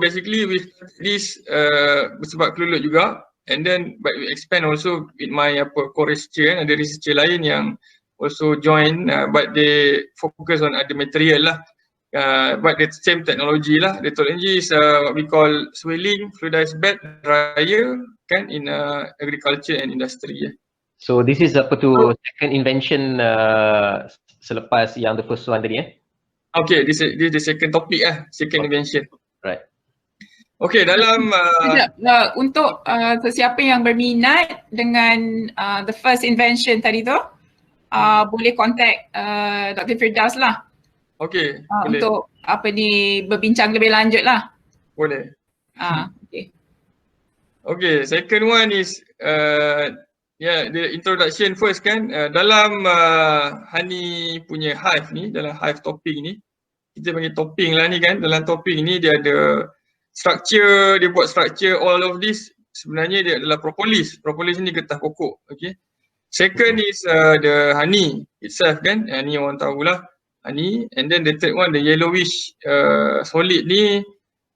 basically we start this sebab kelulut juga, and then but we expand also with my co-researcher, ada researcher lain yang also join, but they focus on other material lah, but the same technology lah. The technology is what we call swelling fluidized bed dryer kan, in agriculture and industry. So this is apa tu second invention selepas yang the first one tadi Okay, this is the second topic second invention. Right. Okay, dalam untuk sesiapa yang berminat dengan the first invention tadi tu, boleh contact Dr. Firdaus lah. Okay, boleh. Untuk berbincang lebih lanjut lah. Boleh. Okay. Okay, second one is the introduction first kan. Dalam Hani punya hive ni, dalam hive topping ni, kita panggil topping lah ni kan. Dalam topping ni dia ada structure, dia buat structure all of this. Sebenarnya dia adalah propolis. Propolis ni getah pokok. Okay. Second is the honey itself kan. Ni orang tahulah honey. And then the third one, the yellowish solid ni,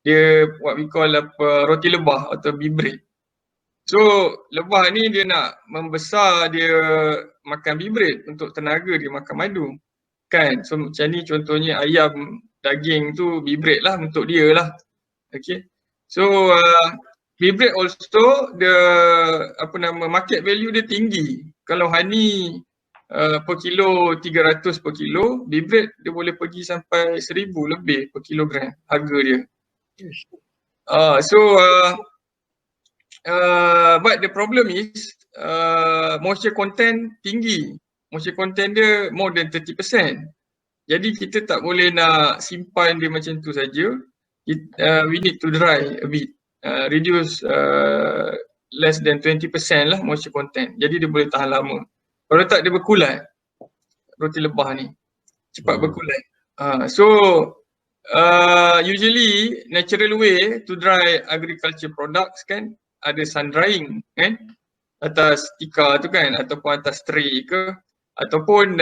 dia what we call roti lebah atau bee bread. So lebah ni dia nak membesar, dia makan bee bread untuk tenaga dia makan madu kan. So macam ni contohnya ayam daging tu bee bread lah untuk dia lah. Okay. So bee bread also the market value dia tinggi. Kalau honey per kilo 300 per kilo, bee bread dia boleh pergi sampai 1000 lebih per kilogram harga dia. But the problem is moisture content tinggi. Moisture content dia more than 30%. Jadi kita tak boleh nak simpan dia macam tu saja. We need to dry a bit. Reduce less than 20% lah moisture content. Jadi dia boleh tahan lama. Kalau tak dia berkulat. Roti lebah ni cepat berkulat. Usually natural way to dry agriculture products kan, ada sun drying kan, atas tikar tu kan, ataupun atas tray ke, ataupun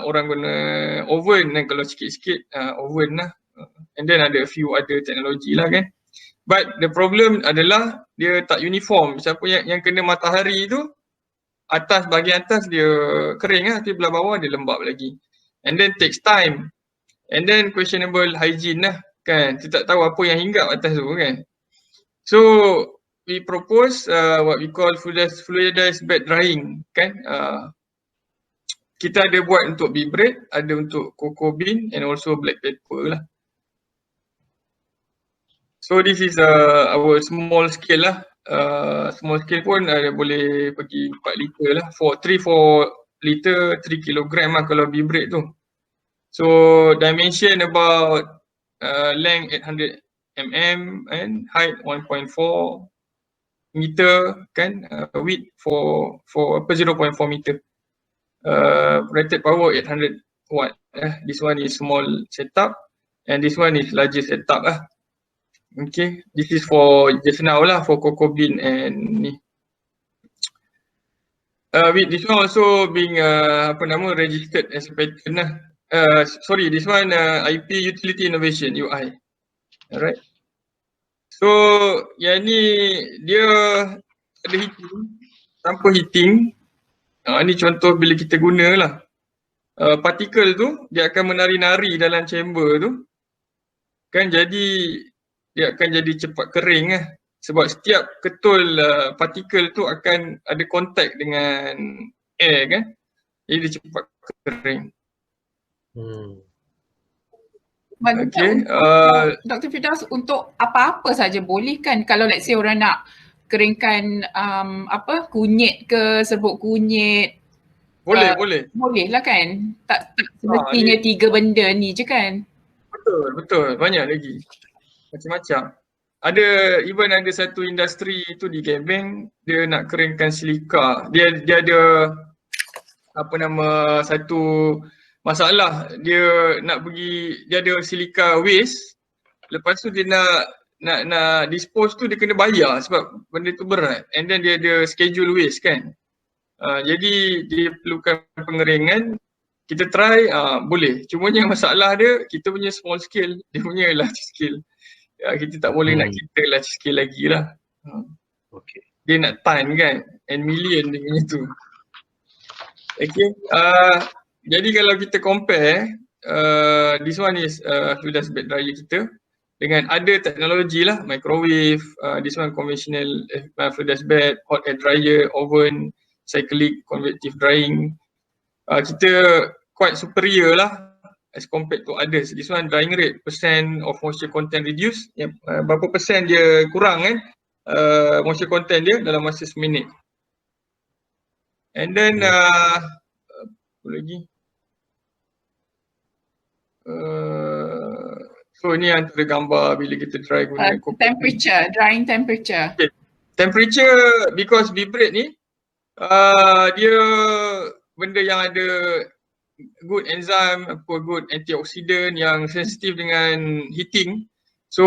orang guna oven kan, kalau sikit-sikit oven lah, and then ada a few other teknologi lah kan. But the problem adalah dia tak uniform. Siapa yang kena matahari tu, bahagian atas dia kering lah, tapi belah bawah dia lembap lagi, and then takes time, and then questionable hygiene lah kan, kita tak tahu apa yang hinggap atas tu kan. So we propose what we call fluidized bed drying kan. Kita ada buat untuk bee bread, ada untuk cocoa bean and also black pepper lah. So this is our small scale lah. Small scale pun boleh pergi 4 liter lah, 3-4 liter 3 kilogram lah kalau bee bread tu. So dimension about length 800 mm and height 1.4 meter kan, width for 0.4 meter. Rated power 800 watt. This one is small setup and this one is larger setup lah. Okay, this is for just now lah, for cocoa bean and ni. With this one also being registered as a patent lah. Sorry, this one IP Utility Innovation UI. Alright. So yang ni dia ada heating, tanpa heating. Ni contoh bila kita guna lah. Partikel tu dia akan menari-nari dalam chamber tu kan, jadi dia akan jadi cepat kering lah. Sebab setiap ketul partikel tu akan ada kontak dengan air kan, jadi dia cepat kering. Okay. Dr. Firdaus, untuk apa-apa saja boleh kan, kalau let's say orang nak keringkan kunyit ke, serbuk kunyit? Boleh. Boleh lah kan, tak semestinya 3 benda ni je kan? Betul, banyak lagi. Macam-macam. Even ada satu industri tu di Gebeng, dia nak keringkan silika. Dia ada satu masalah, dia ada silika waste, lepas tu dia nak dispose tu dia kena bayar sebab benda tu berat, and then dia ada schedule waste kan. Jadi dia perlukan pengeringan. Kita try boleh, cumanya masalah dia kita punya small scale, dia punya large scale. kita tak boleh nak kita large scale lagi lah. Okay. Dia nak ton kan, and million dia punya tu. Okay, jadi kalau kita compare, this one is fluidized bed dryer kita dengan ada teknologi lah, microwave, this one conventional fluidized bed, hot air dryer, oven, cyclic convective drying. Kita quite superior lah as compared to others. This one drying rate, percent of moisture content reduce, berapa persen dia kurang kan moisture content dia dalam masa seminit. And then apa lagi? So ni antara gambar bila kita try guna temperature, drying temperature. Okay. Temperature, because vibrate ni dia benda yang ada good enzyme, good antioxidant yang sensitif dengan heating. So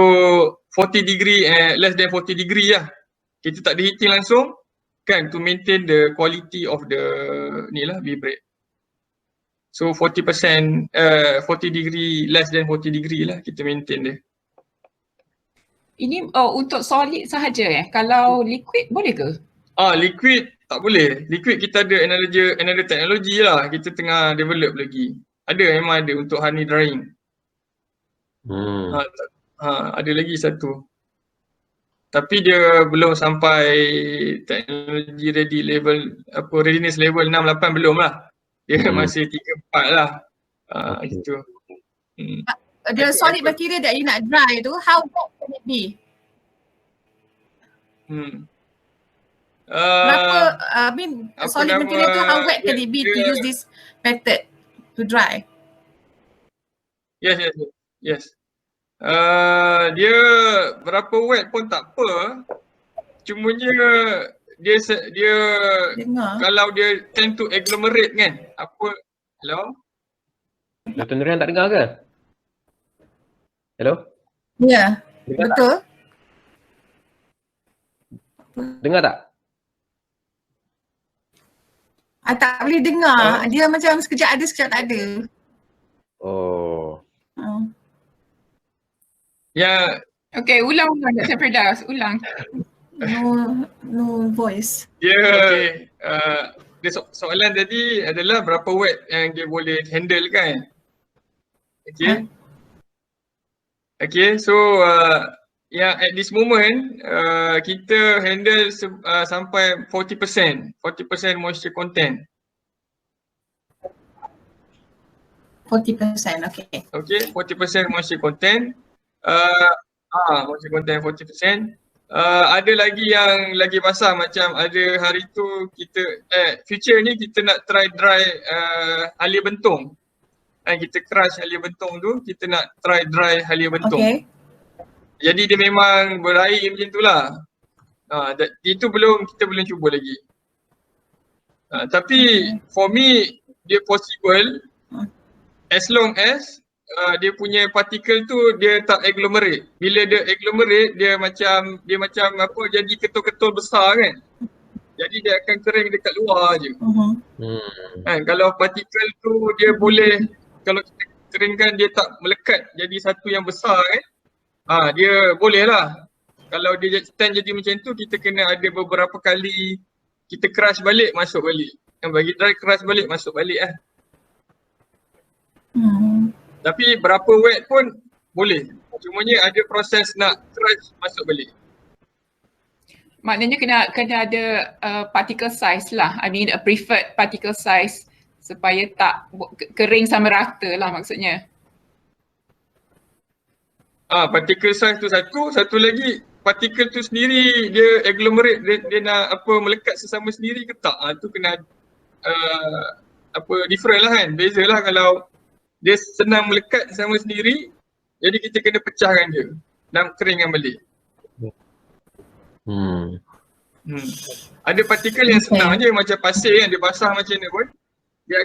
40 degree less than 40 degree lah. Kita tak ada heating langsung kan, to maintain the quality of the ni lah vibrate. So 40% 40 degree, less than 40 degree lah kita maintain dia. Ini untuk solid sahaja Kalau liquid boleh ke? Liquid tak boleh. Liquid kita ada another teknologi lah, kita tengah develop lagi. Memang ada untuk honey drying. Ada lagi satu. Tapi dia belum sampai teknologi ready level, readiness level 6, 8 belum lah. Dia masih 3, 4 lah. Gitu. The solid material that you nak dry tu, how wet can it be? Solid material tu, how wet can it be to use this method to dry? Yes. Dia berapa wet pun tak apa. Cumanya dia kalau dia tend to agglomerate kan. Hello? Dr. Nurian tak dengar ke? Hello? Ya, betul. Dengar tak? Tak boleh dengar. Dia macam sekejap ada, sekejap tak ada. Ya. Okay, ulang Dr. Firdaus, ulang. No voice. Okay. Soalan tadi adalah berapa wet yang dia boleh handle kan? Okay, so yang at this moment kita handle sampai 40% moisture content. 40%, okay. Okay, 40% moisture content. Moisture content 40%. Ada lagi yang lagi basah, macam ada hari tu kita future ni kita nak try dry halia bentung. Kita crush halia bentung tu, kita nak try dry halia bentung. Okay. Jadi dia memang berair macam tu lah. Itu kita belum cuba lagi. Tapi for me dia possible as long as dia punya particle tu dia tak agglomerate. Bila dia agglomerate, dia macam apa, jadi ketul-ketul besar kan. Jadi dia akan kering dekat luar je. Kalau particle tu dia boleh, kalau kita keringkan dia tak melekat jadi satu yang besar kan, dia boleh lah. Kalau dia stand jadi macam tu, kita kena ada beberapa kali kita crush balik, masuk balik. Bagi dry, crush balik, masuk balik lah. Tapi berapa wet pun boleh. Cumanya ada proses nak crush, masuk balik. Maknanya kena ada particle size lah. I mean a preferred particle size supaya tak kering sama rata lah maksudnya. Particle size tu satu lagi particle tu sendiri dia agglomerate, dia nak melekat sesama sendiri ke tak. Tu kena different lah kan. Beza lah kalau dia senang melekat sama sendiri, jadi kita kena pecahkan dia dan keringkan balik. Ada partikel yang senang je, macam pasir kan, dia basah macam mana pun dia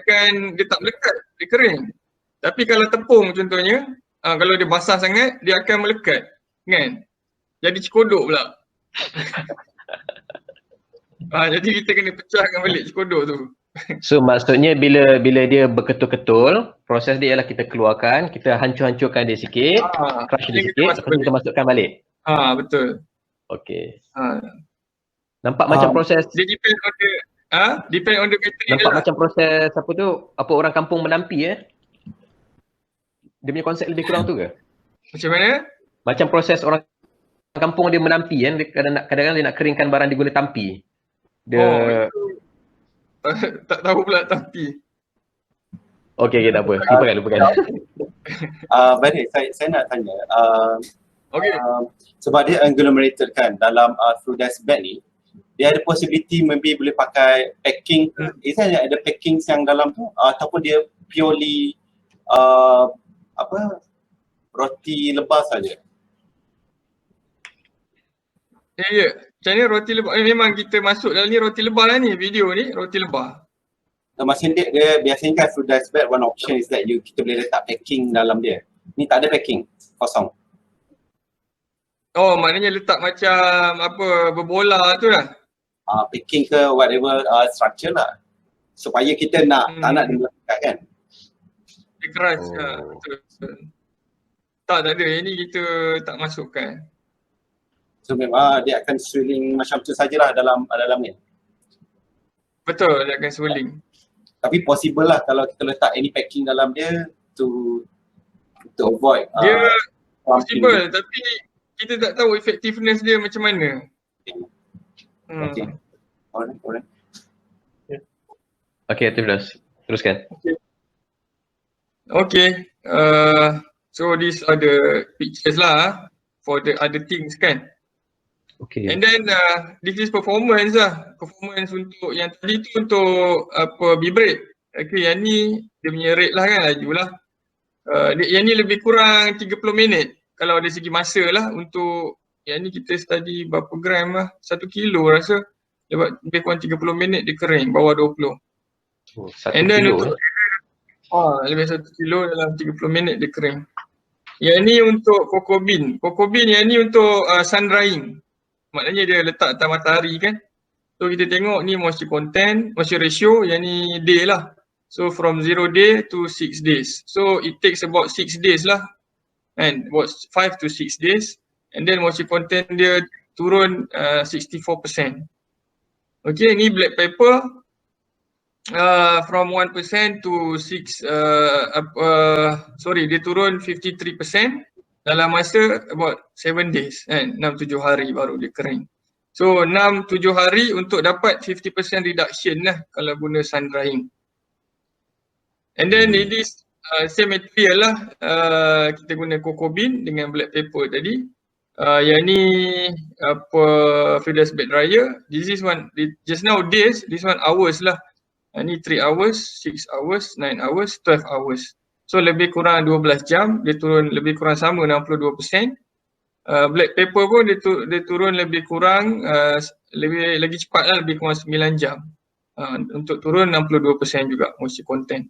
tak melekat, dia kering. Tapi kalau tepung contohnya, kalau dia basah sangat dia akan melekat kan, jadi cekodok pula. Jadi kita kena pecahkan balik cekodok tu. So maksudnya bila dia berketul-ketul, proses dia ialah kita keluarkan, kita hancur-hancurkan dia sikit, crush dia yang kita sikit, masuk lepas tu kita masukkan balik. Betul. Okey. Dia Nampak macam proses depend on the depend on the battery nampak lah. macam proses apa tu, apa orang kampung menampi Dia punya konsep lebih kurang tu ke? Macam mana? Macam proses orang kampung dia menampi kan, dia kadang-kadang dia nak keringkan barang dia guna tampi. Dia tak tahu pula tapi. okey tak apa. Lupakan. Baik, saya nak tanya. Okey. Sebab dia agglomerated kan dalam fluid dust bed ni, dia ada possibility maybe boleh pakai packing. Is ada packing yang dalam tu ataupun dia purely roti lebah saja? Ya. Macam ni roti lebah. Memang kita masuk dalam ni roti lebah lah ni. Video ni roti lebah. Maksudnya dia biasanya kan fluid dust bed, one option is that kita boleh letak packing dalam dia. Ni tak ada packing, kosong. Oh, maknanya letak macam berbola tu lah. Packing ke whatever structure lah. Supaya kita tak nak dia melekat kan. Dia keras. Betul. Tak ada. Ini kita tak masukkan. So memang dia akan swirling macam tu sajalah dalam ni. Betul, dia akan swirling. Tapi possible lah kalau kita letak any packing dalam dia to avoid. Dia possible tapi kita tak tahu effectiveness dia macam mana. Okay. Alright. Okey, Tifdas. Teruskan. Okay. So these are the pictures lah for the other things kan. Okay. And then this is performance lah. Performance untuk yang tadi tu untuk vibrate. Okay, yang ni dia punya rate lah kan, laju lah. Yang ni lebih kurang 30 minit kalau dari segi masa lah. Untuk yang ni kita study berapa gram lah, 1 kilo rasa. Lebih kurang 30 minit dia kering, bawah 20. And then kilo, untuk lebih 1 kilo dalam 30 minit dia kering. Yang ni untuk cocoa bean. Cocoa bean yang ni untuk sun drying. Maknanya dia letak atas matahari kan. So kita tengok ni moisture content, moisture ratio, yang ni day lah. So from 0 day to 6 days. So it takes about 6 days lah. And about 5 to 6 days. And then moisture content dia turun 64%. Okay, ni black pepper. From 1% to 6, dia turun 53%. Dalam masa about 7 days kan, 6-7 hari baru dia kering. So 6-7 hari untuk dapat 50% reduction lah kalau guna sun drying. And then it is same material lah, kita guna cocoa bean dengan black pepper tadi. Yang ni fluid dust bed dryer. This is one, just now days, this one hours lah. Ni 3 hours, 6 hours, 9 hours, 12 hours. So lebih kurang 12 jam, dia turun lebih kurang sama 62%. Black pepper pun dia turun lebih kurang lebih lagi cepat lah, lebih kurang 9 jam. Untuk turun 62% juga moisture content.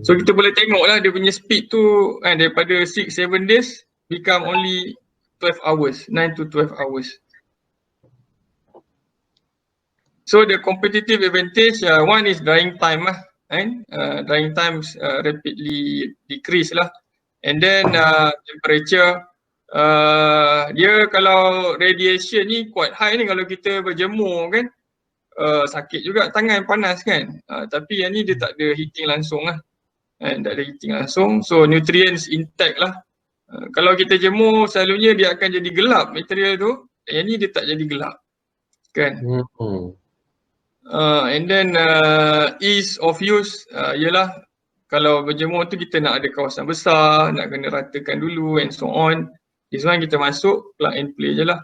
So kita boleh tengok lah dia punya speed tu daripada 6-7 days become only 12 hours, 9 to 12 hours. So the competitive advantage, one is drying time lah. Drying times rapidly decrease lah. And then temperature, dia kalau radiation ni quite high ni, kalau kita berjemur kan sakit juga tangan, panas kan. Tapi yang ni dia tak ada heating langsung lah. Tak ada heating langsung, so nutrients intact lah. Kalau kita jemur selalunya dia akan jadi gelap material tu. Yang ni dia tak jadi gelap kan. And then ease of use, ialah kalau berjemur tu kita nak ada kawasan besar, nak kena ratakan dulu and so on. This one kita masuk, plug and play je lah.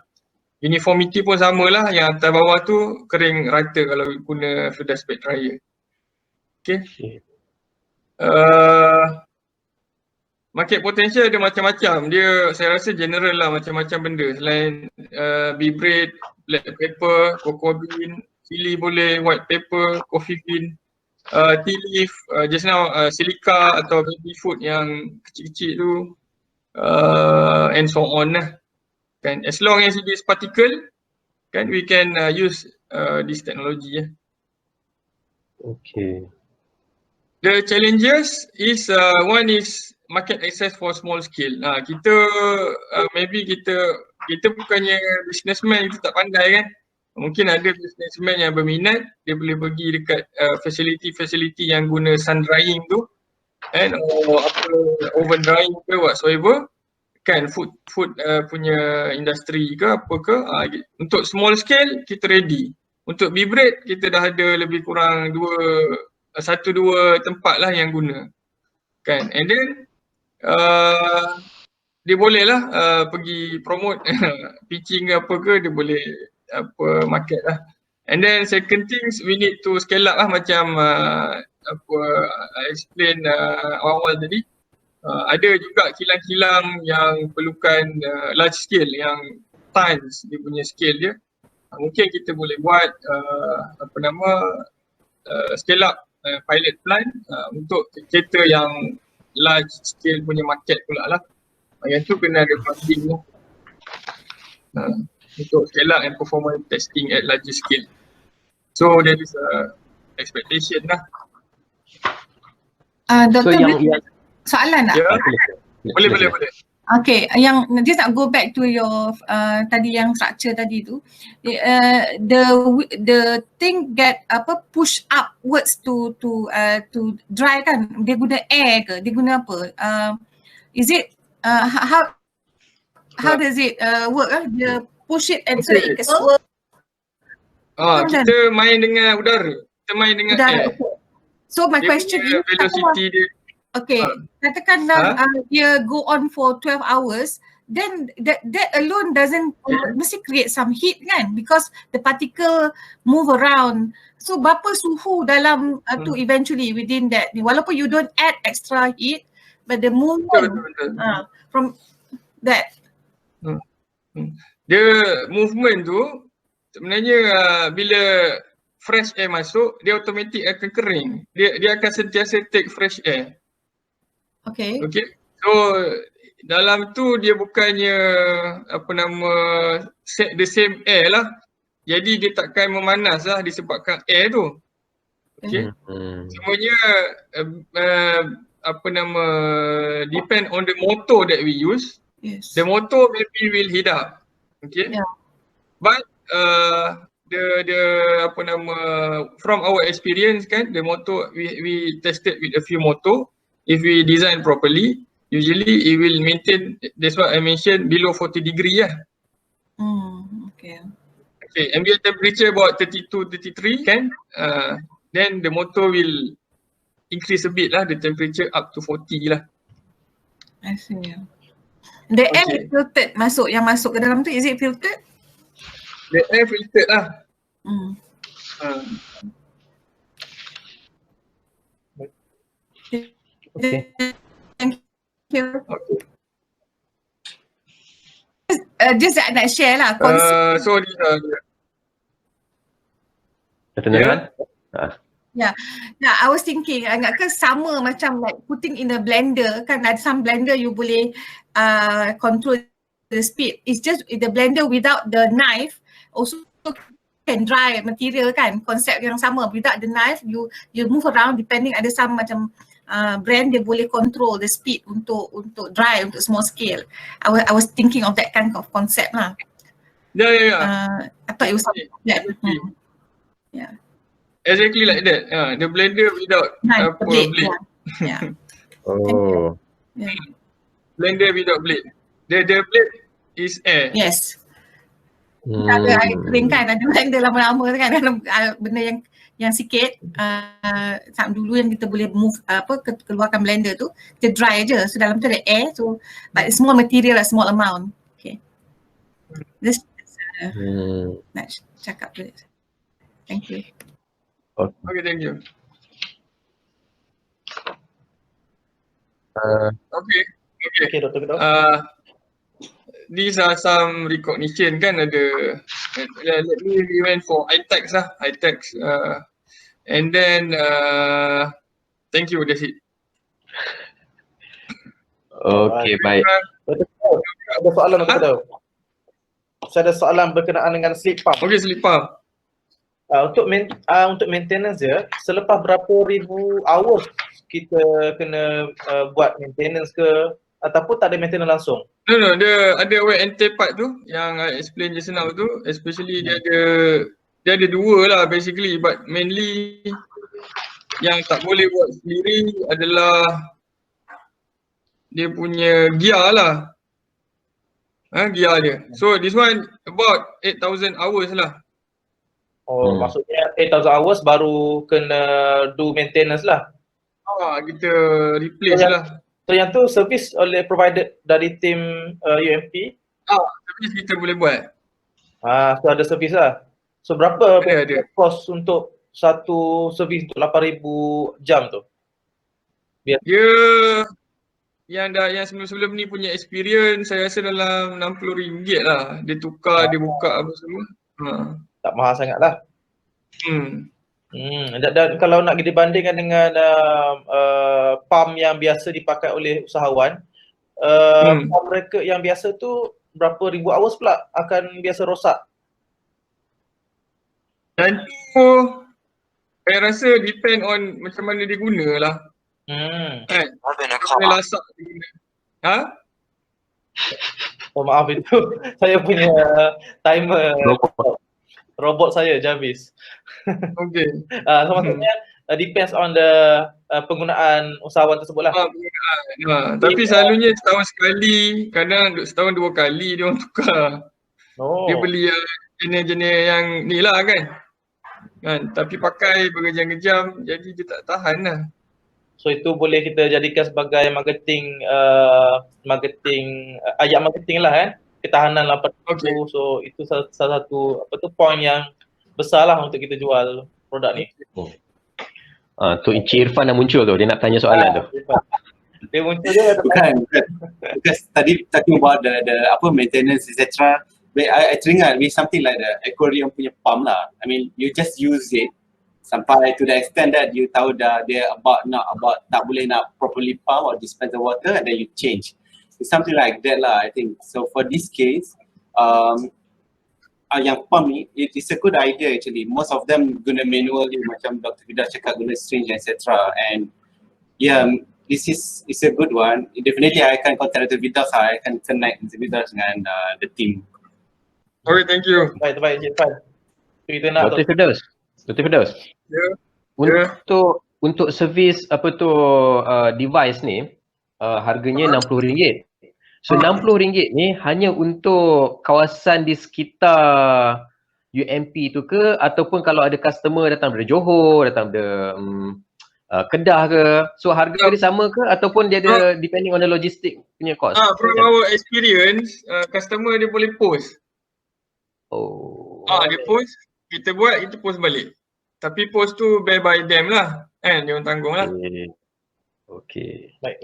Uniformity pun sama lah, yang atas bawah tu kering rata kalau guna fluid dust bed dryer. Okay. Market potential ada macam-macam. Dia saya rasa general lah, macam-macam benda. Selain vibrate, black pepper, cocoa bean, chili boleh, white pepper, coffee bean, tea leaf, just now silica atau baby food yang kecil-kecil tu, and so on lah. Kan, as long as it is particle, kan, we can use this technology. Okay. The challenges is one is market access for small scale. Kita maybe kita bukannya businessman, kita tak pandai kan. Mungkin ada businessman yang berminat, dia boleh pergi dekat facility yang guna sun drying tu and oven drying ke whatsoever kan, food punya industri ke apa ke. Untuk small scale kita ready. Untuk B-Bread kita dah ada lebih kurang 1-2 tempat lah yang guna kan, and then dia boleh lah pergi promote pitching ke apa ke, dia boleh market lah. And then second things, we need to scale up lah, macam I explain awal tadi. Ada juga kilang-kilang yang perlukan large scale, yang tons dia punya scale dia. Mungkin kita boleh buat scale up pilot plant untuk kereta yang large scale punya market pula lah. Yang tu kena ada funding tu untuk scale up and performance testing at larger scale. So there is a expectation lah. Dr. So soalan tak? Boleh. Okay, yang just nak go back to your tadi yang structure tadi tu, the thing get push upwards to dry kan, dia guna air ke, dia guna apa? Is it how does it work? Dia push it and so it can swirl. Kita main dengan udara, kita main dengan air. So my question is, velocity dia. Okay, katakanlah dia go on for 12 hours, then that alone doesn't mesti create some heat kan, because the particle move around. So berapa suhu dalam tu eventually within that, walaupun you don't add extra heat, but the movement from that. Dia movement tu sebenarnya bila fresh air masuk, dia automatic akan kering. Dia akan sentiasa take fresh air. Okay. So dalam tu dia bukannya set the same air lah. Jadi dia takkan memanas lah disebabkan air tu. Okay. Semuanya depend on the motor that we use. Yes. The motor maybe will heat up. Okay. Yeah. But from our experience kan, the motor we tested with a few motor. If we design properly, usually it will maintain, that's what I mentioned, below 40 degree lah. Okay, ambient temperature about 32, 33 kan, then the motor will increase a bit lah, the temperature up to 40 lah. I see. The air filtered yang masuk ke dalam tu, is it filtered? The air filtered lah. Okay. Thank you. Okay. Just nak share lah. So Yeah, I was thinking, agakkan sama macam like putting in a blender kan, ada some blender you boleh control the speed. It's just the blender without the knife also can dry material kan, konsep yang sama. Without the knife, you move around depending, ada some macam brand dia boleh control the speed untuk dry, untuk small scale. I was thinking of that kind of concept lah. Yeah. I thought it was something like that. Yeah. Exactly like that. The blender without blade. Yeah. Oh. Yeah. Blender without blade. The blade is air. Yes. Ada air kering kan, ada blender lama-lama kan, benda yang sikit dulu yang kita boleh move keluarkan blender tu, kita dry je, so dalam tu ada air, so but small material, a small amount. Okay, this nak cakap tu. Thank you. Okay, thank you. Okay, Dr. Firdaus. These are some recognition kan, ada let me went for ITEX lah, ITEX and then thank you, that's it. Okay, baik. Ada soalan Dr. Firdaus. Saya ada soalan berkenaan dengan slip pump. Okay, slip pump. Untuk maintenance dia, selepas berapa ribu hours kita kena buat maintenance ke ataupun tak ada maintenance langsung? No, dia ada wear and tear part tu yang I explain just now tu, especially dia ada dua lah basically, but mainly yang tak boleh buat sendiri adalah dia punya gear lah. Gear dia. So this one about 8,000 hours lah. Maksudnya 8,000 hours baru kena do maintenance lah. Kita replace lah. So yang tu service provided dari tim UMP? Service kita boleh buat. So ada service lah. So berapa Ada. cost untuk satu servis untuk 8,000 jam tu? Dia yang sebelum-sebelum ni punya experience saya rasa dalam RM60 lah. Dia tukar, dia buka apa semua. Tak mahal sangat lah. Dan kalau nak dibandingkan dengan pump yang biasa dipakai oleh usahawan, pump mereka yang biasa tu berapa ribu hours pula akan biasa rosak? Dan tu saya rasa depend on macam mana dia guna lah. Kena lasak dia guna. Maaf itu saya punya timer robot saya Jarvis. Okay. So maksudnya depends on the penggunaan usahawan tersebut lah. Tapi selalunya setahun sekali, kadang setahun 2 kali dia orang tukar. Dia beli yang jenis-jenis yang ni lah kan. Tapi pakai berjam-jam jadi dia tak tahan lah. So itu boleh kita jadikan sebagai ayat marketing lah kan. Ketahanan 8,000. So itu salah satu point yang besar lah untuk kita jual produk ni. Tu Encik Irfan dah muncul tu, dia nak tanya soalan tu. Dia muncul dia bukan. Tadi talking about the maintenance etc. I teringat with something like the aquarium punya pump lah. I mean you just use it sampai to the extent that you tahu dah dia tak boleh nak properly pump or dispense the water and then you change. It's something like that lah I think. So for this case, yang pump ni, it's a good idea actually. Most of them guna manually macam Dr. Fidah cakap guna syringe etc. And this is a good one. Definitely I akan contact Dr. Fidah, I akan connect Dr. Fidah dengan the team. Okay, thank you. Baik, Encik Irfan. Kita nak Dr. Firdaus. Untuk servis device ni harganya RM60. So RM60 ni hanya untuk kawasan di sekitar UMP tu ke, ataupun kalau ada customer datang dari Johor, datang dari Kedah ke, so harga dia sama ke ataupun dia ada depending on the logistic punya cost? From our experience, customer dia boleh post. Dia post, kita buat, kita post balik. Tapi post tu bear by them lah, kan, dia orang tanggung lah. Okay. Baik.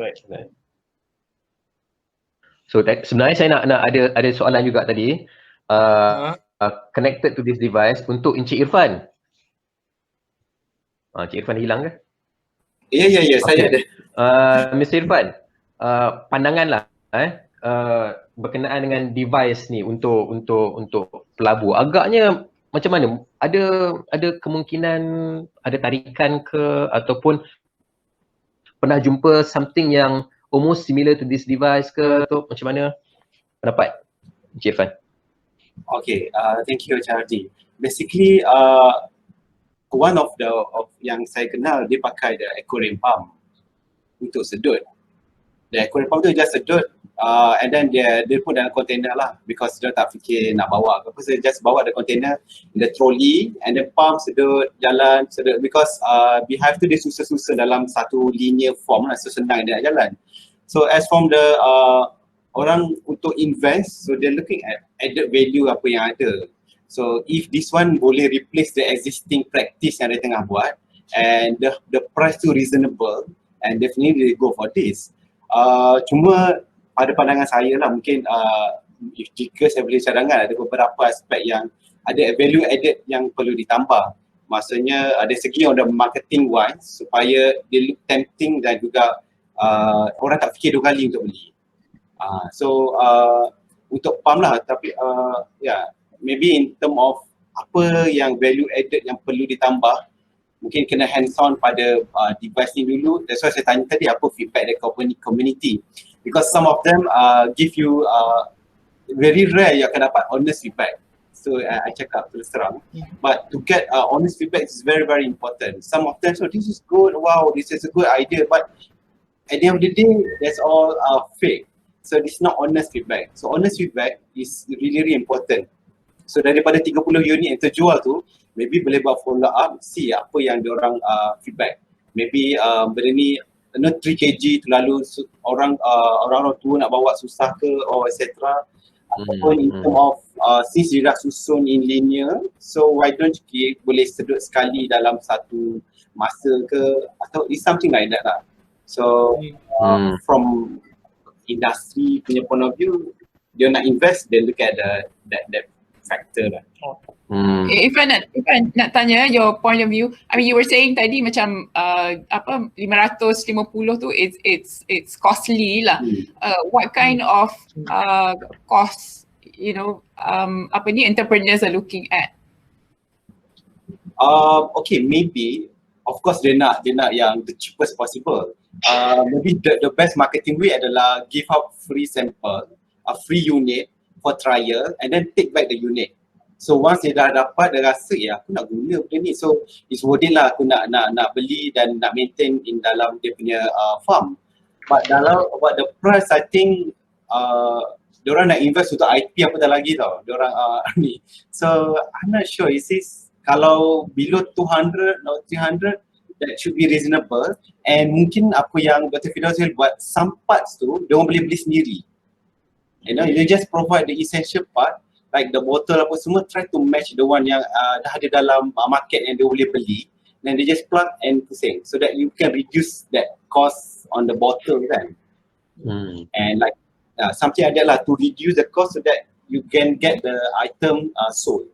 So sebenarnya saya nak ada soalan juga tadi. Connected to this device untuk Encik Irfan. Encik Irfan hilang ke? Ya, saya ada. Mr. Irfan, pandangan lah berkenaan dengan device ni untuk pelabur. Agaknya macam mana? Ada kemungkinan ada tarikan ke, ataupun pernah jumpa something yang almost similar to this device ke, atau macam mana pendapat Encik Irfan? Okay, thank you Charity. Basically, one of yang saya kenal, dia pakai the aquarium pump untuk sedut. The aquarium pump tu just sedut, and then dia put dalam container lah, because dia tak fikir nak bawa ke apa, so just bawa the container in the trolley and then pump, sedut, jalan, sedut, because beehive tu dia susun dalam satu linear form lah, so senang dia nak jalan. So as from the orang untuk invest, so they're looking at added value apa yang ada. So if this one boleh replace the existing practice yang dia tengah buat, and the price tu reasonable, and definitely they go for this. Cuma pada pandangan saya lah, mungkin jika saya boleh cadangkan, ada beberapa aspek yang ada value added yang perlu ditambah. Maksudnya ada segi on the marketing wise, supaya dia look tempting dan juga orang tak fikir 2 kali untuk beli. So untuk pump lah, tapi maybe in term of apa yang value added yang perlu ditambah. Mungkin kena hands on pada device ni dulu. That's why saya tanya tadi apa feedback dari community. Because some of them give you very rare you akan dapat honest feedback. So I cakap terus terang. But to get honest feedback is very very important. Some of them, so this is good, wow, this is a good idea, but at the end of the day, that's all fake. So this is not honest feedback. So honest feedback is really really important. So daripada 30 unit yang terjual tu, maybe boleh buat follow up, see apa yang diorang feedback. Maybe benda ni 3 kg terlalu orang tua nak bawa susah ke or etc. Ataupun in term of since dia dah susun in linear, so why don't you boleh sedut sekali dalam satu masa ke, atau it's something like that lah. So from industry punya point of view, dia nak invest, they look at that factor lah. If I nak tanya your point of view, I mean you were saying tadi macam 550 tu it's costly lah. What kind of cost, you know, entrepreneurs are looking at? Okay, maybe of course dia nak yang the cheapest possible. Maybe the best marketing way adalah give out free sample, a free unit for trial, and then take back the unit. So once dia dah dapat, dia rasa aku nak guna benda ni, so it's worth it lah aku nak beli dan nak maintain in dalam dia punya farm. But about the price, I think diorang nak invest untuk IP apa dah lagi tau diorang ni. So I'm not sure, is this kalau below 200 or 300, that should be reasonable. And mungkin apa yang Dr. Firdaus buat, some parts tu diorang boleh beli sendiri. You know, you just provide the essential part like the bottle apa semua, try to match the one yang dah ada dalam market yang dia boleh beli, then they just plug and pusing so that you can reduce that cost on the bottle kan. And like something like that lah, to reduce the cost so that you can get the item sold.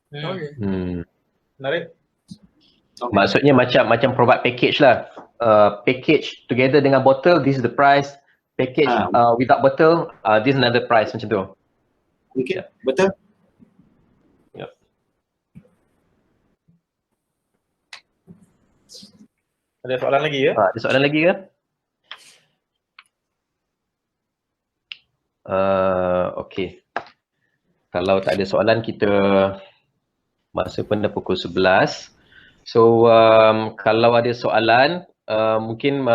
Menarik. Okay. Maksudnya macam provide package lah. Package together dengan bottle, this is the price. Package without bottle, this is another price, macam tu. Okay, betul. Yep. Ada soalan lagi ya? Ada soalan lagi ke? Okay. Kalau tak ada soalan, kita masa pun dah pukul 11. So kalau ada soalan, mungkin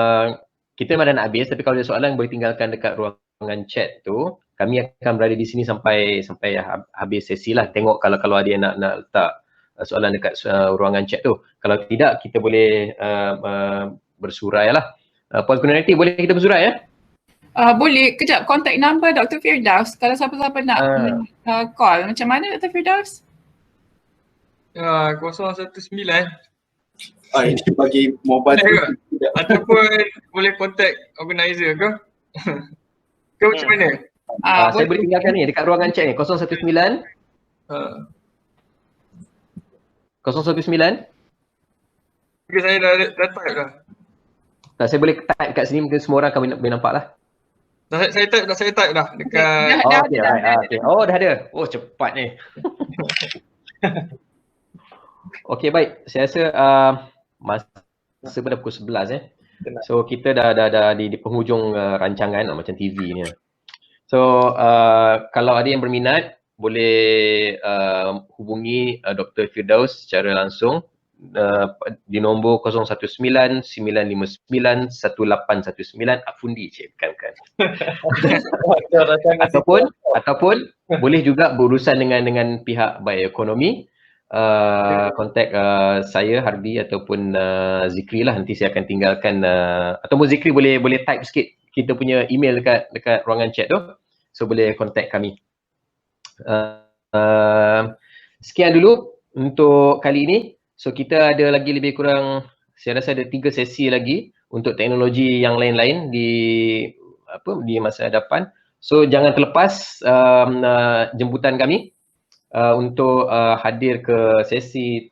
kita memang dah nak habis, tapi kalau ada soalan boleh tinggalkan dekat ruangan chat tu. Kami akan berada di sini sampai habis sesi lah. Tengok kalau ada yang nak letak soalan dekat ruangan chat tu. Kalau tidak, kita boleh bersurai lah. Puan Kunariti, boleh kita bersurai ya? Boleh. Kejap, contact number Dr. Firdaus. Kalau siapa-siapa nak call, macam mana Dr. Firdaus? 019. Ini bagi mobile. Ataupun boleh contact organizer ke? Ke macam mana? Saya boleh tinggalkan ni dekat ruangan chat ni, 019 019. Okay, saya dah type dah. Tak, saya boleh type kat sini, mungkin semua orang akan boleh nampak lah. Saya type dah dekat. Okay. Oh, dah ada. Oh, cepat ni. Okay, baik. Saya rasa masa pada pukul 11 So kita dah di penghujung rancangan macam TV ni. So kalau ada yang berminat, boleh hubungi Dr. Firdaus secara langsung di nombor 019 959 1819 Afundi bukan. ataupun boleh juga berurusan dengan pihak bioekonomi. Kontak saya Hardi ataupun Zikri lah, nanti saya akan tinggalkan ataupun Zikri boleh type sikit kita punya email dekat ruangan chat tu, so boleh kontak kami. Sekian dulu untuk kali ini. So kita ada lagi lebih kurang, saya rasa ada 3 sesi lagi untuk teknologi yang lain-lain di masa hadapan. So jangan terlepas jemputan kami untuk hadir ke sesi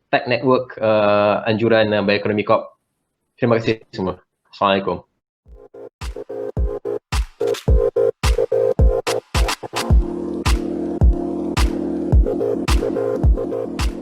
Tech Network anjuran Bioeconomy Corp. Terima kasih semua. Assalamualaikum. you.